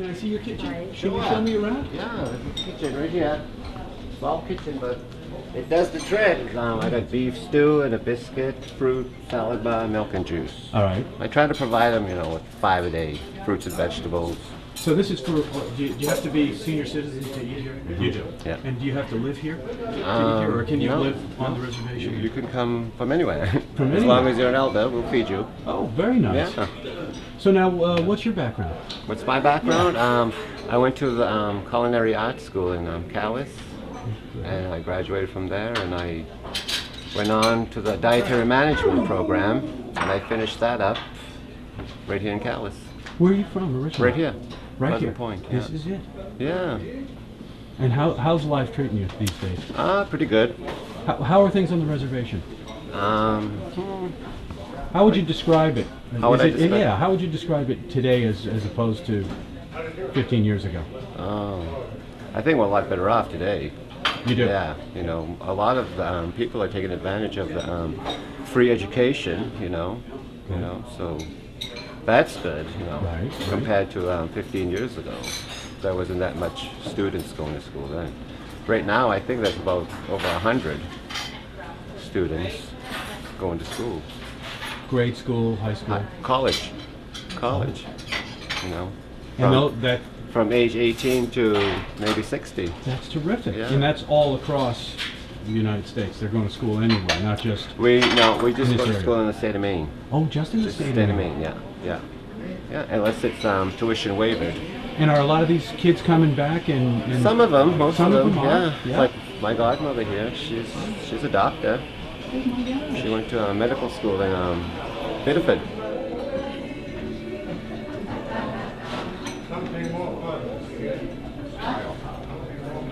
Can I see your kitchen? Can you show me around? Yeah, the kitchen right here. Small kitchen, but it does the trick. I got beef stew and a biscuit, fruit, salad bar, milk and juice. All right. I try to provide them, with 5 a day, fruits and vegetables. So this is for, do you have to be senior citizens to eat here? You do? Yeah. And do you have to live here to eat here, or can you live on the reservation? You can come from anywhere. From as anywhere? long as you're an elder, we'll feed you. Oh, very nice. Yeah. So now, what's your background? What's my background? I went to the culinary arts school in Calais, and I graduated from there, and I went on to the dietary management program, and I finished that up right here in Calais. Where are you from originally? Right here. Right here. Pleasant Point. This is it. Yeah. And how's life treating you these days? Pretty good. How are things on the reservation? Hmm. How would you describe it? How would I describe it? Yeah, how would you describe it today as opposed to 15 years ago? I think we're a lot better off today. You do? Yeah, a lot of people are taking advantage of the free education, so that's good, Right. compared to 15 years ago. There wasn't that much students going to school then. Right now, I think there's about over 100 students going to school. Grade school, high school? College, And that from age 18 to maybe 60. that's terrific. Yeah. And that's all across the United States. They're going to school anywhere, not just... We just In go this to area. school in the state of Maine. Oh, just in the state of Maine. Yeah, unless it's tuition waived. And are a lot of these kids coming back and Some of them, most Some of of them, them are, yeah. yeah. Like my godmother here, she's a doctor. Oh my gosh. She went to medical school in Biddeford.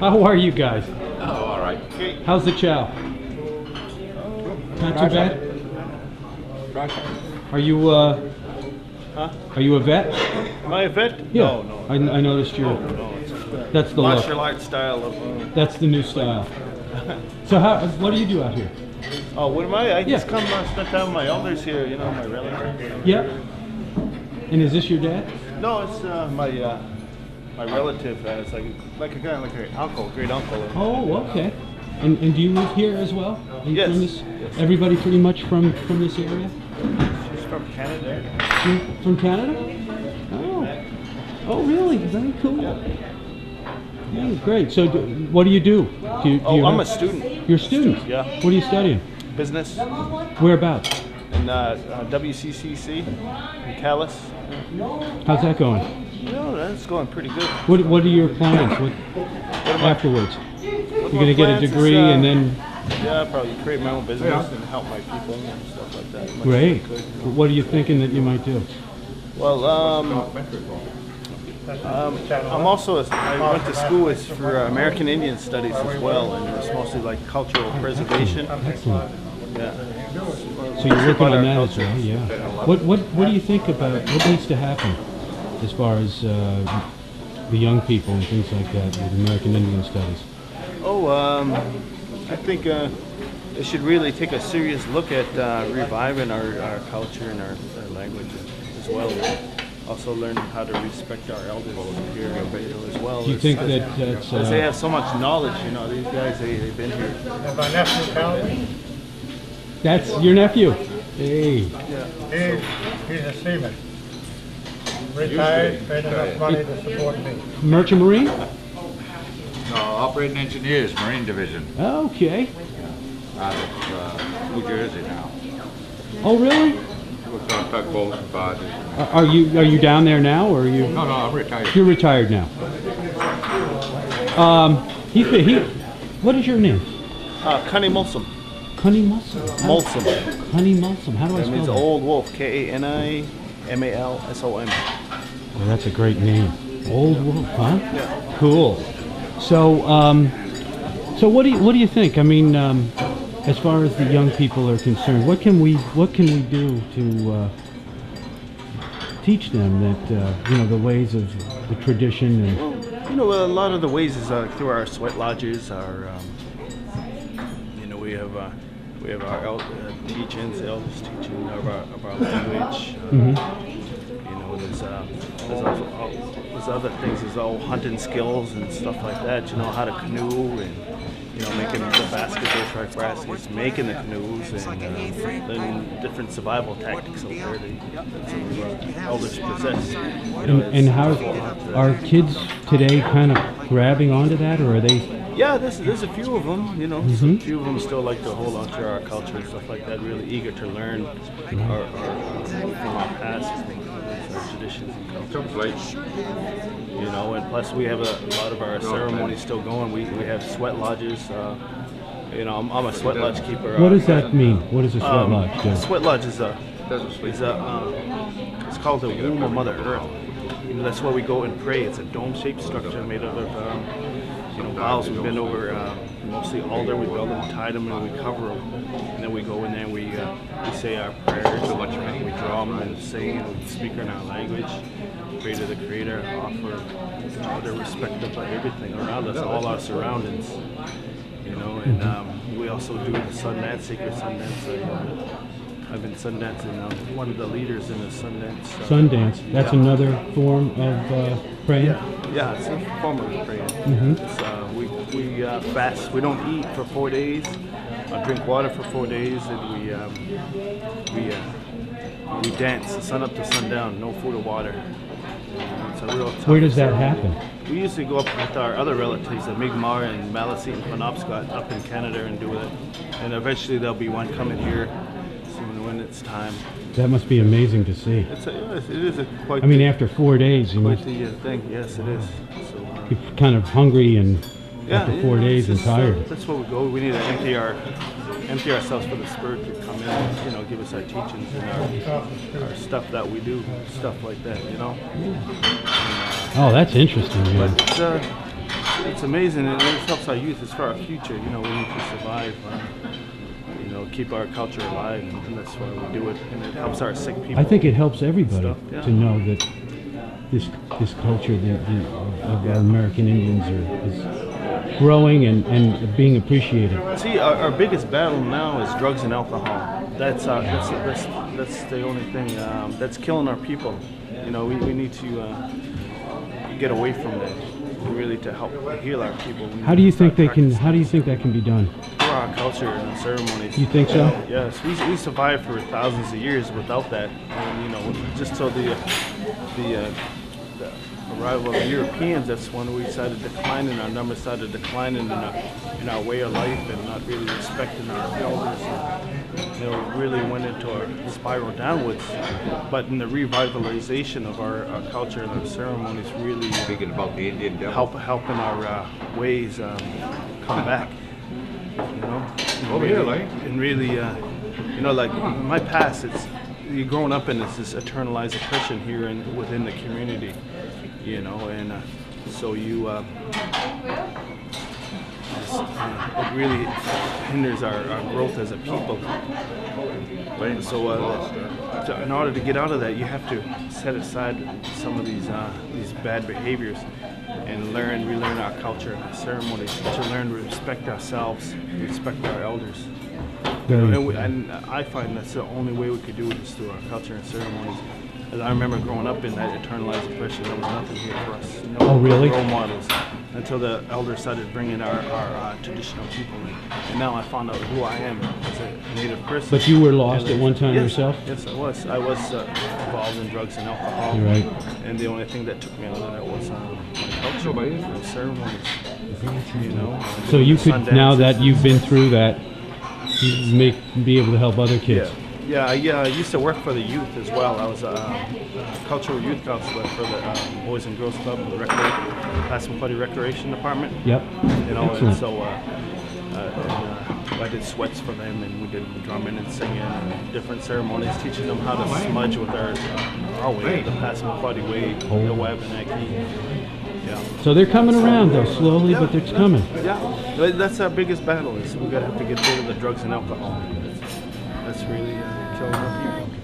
How are you guys? Oh, all right. How's the chow? Not too bad? Are you are you a vet? Am I a vet? Yeah. No, no. I noticed you're No, it's just that's the martial look. arts style of. That's the new style. So what do you do out here? Oh, what am I? I Yeah. just come spend time with my elders here. My relatives. Yeah. And is this your dad? No, it's my relative. It's like a guy, like an uncle, great uncle. Oh, okay. And do you live here as well? Are you Yes. from this? Yes. Everybody pretty much from this area? She's from Canada. From Canada? Oh. Oh, really? Very cool. Oh, great. So what do you do? Do you Oh, I'm have- a student. You're a student? Yeah. What are you studying? Business Whereabouts? in WCCC in Calais. How's that going? That's going pretty good. What are your plans? What afterwards? You're going to get a degree and then... Yeah, probably create my own business and help my people and stuff like that. Much as I Great. could. What are you thinking that you might do? Well, I'm also, I went to school for American Indian Studies as well, and it's mostly like cultural preservation. Excellent. Yeah. So you're working About our on that as culture. well, yeah. What do you think about what needs to happen as far as the young people and things like that with American Indian Studies? Oh, I think they should really take a serious look at reviving our culture and our language as well. Also learn how to respect our elders here as well. Do you think that that's... Because they have so much knowledge, these guys, they've been here. My nephew Calvin, That's your nephew? Hey. he's a seaman. Retired, made enough money to support me. Merchant Marine? No, operating engineers, Marine Division, Okay. out of New Jersey now. Oh, really? Works on tugboats and barges. Are you down there now, or are you... No, I'm retired. You're retired now. What is your name? Cunny Mulsum. Cunny Mulsum. Mulsum. Cunny Mulsum. How do I That spell means that? Old Wolf. KANIMALSOM. Oh, that's a great name. Old Wolf, huh? Yeah. Cool. So, so what do you think? I mean, as far as the young people are concerned, what can we do to teach them that the ways of the tradition and A lot of the ways is through our sweat lodges. We have our teachings, elders teaching of our language. There's there's other things. There's all hunting skills and stuff like that. You know, how to canoe and, you know, making the baskets, those shark baskets, making the canoes, and then different survival tactics out there that some of our elders possess. You know, And how are kids today kind of grabbing onto that, or are they? Yeah, there's a few of them, you know. Mm-hmm. A few of them still like to hold on to our culture and stuff like that, really eager to learn from our past, our traditions and culture. You know, and plus we have a lot of our ceremonies still going. We have sweat lodges. You know, I'm a sweat lodge keeper. What does that mean? What does a sweat lodge do? Sweat lodge is it's called the womb of Mother Earth. You know, that's where we go and pray. It's a dome-shaped structure made out of you know, boughs. We've been over mostly alder. We build them, tie them, and we cover them. And then we go in there and we say our prayers. We draw them and sing and we speak in our language. Pray to the Creator, offer the respect of everything around us, all our surroundings. You know, and we also do the sun dance, sacred sun dance. I've been sun dancing. I'm one of the leaders in the sun dance. Sundance. That's another form of praying. Yeah, it's a form of praying. Mm-hmm. It's, we fast. We don't eat for 4 days. Drink water for 4 days, and we dance sun up to sundown. No food or water. It's a real tough. Where does that happen? We usually go up with our other relatives, the Mi'kmaq and Maliseet and Penobscot, up in Canada and do it. And eventually there'll be one coming here soon when it's time. That must be amazing to see. It is a quite. I mean, after 4 days, you quite must the thing. Yes, it is. So, be kind of hungry and yeah, after 4 days and it's tired. That's what we go. We need to empty ourselves for the Spirit to come in and, you know, give us our teachings and our stuff that we do, stuff like that, you know. Oh, that's interesting, man. But it's amazing, and it helps our youth. It's for our future. You know, we need to survive. You know, keep our culture alive, and that's why we do it. And it helps our sick people. I think it helps everybody Stuff, yeah. to know that this culture of our American Indians is growing and being appreciated. See, our biggest battle now is drugs and alcohol. That's the only thing that's killing our people. You know, we need to get away from that, really, to help heal our people. How do you think that can be done? Through our culture and ceremonies. You think so? Yes, we survived for thousands of years without that, and you know, just so the arrival of the Europeans, that's when we started declining. Our numbers started declining in our way of life, and not really respecting our elders. And, you know, really went into a spiral downwards. But in the revitalization of our culture and our ceremonies, really Speaking about the Indian devil. helping our ways come back. You know, Over here, like. and really, you know, like my past, you're growing up in this eternalized oppression here within the community, you know, and so you, it really hinders our growth as a people. So in order to get out of that, you have to set aside some of these bad behaviors and relearn our culture and our ceremonies, to learn to respect ourselves, respect our elders. And I find that's the only way we could do it is through our culture and ceremonies. As I remember growing up in that eternalized oppression, there was nothing here for us. No really? Role models until the elders started bringing our traditional people in. And now I found out who I am as a native person. But you were lost at one time yourself? Yes, I was. I was involved in drugs and alcohol. You're right. And the only thing that took me out of that was my culture, my ceremonies. You know. So you could, Sundances. now that you've been through that, you be able to help other kids. Yeah, I used to work for the youth as well. I was a cultural youth counselor for the Boys and Girls Club, the Passamaquoddy Recreation Department. Yep. You know, Excellent. and so I did sweats for them, and we did drumming and singing and different ceremonies, teaching them how to smudge with our way, the Passamaquoddy way, the Wabanaki. Yeah. So they're coming around though, slowly, but it's coming. Yeah, that's our biggest battle. Is we got to have to get rid of the drugs and alcohol. That's really killing our people.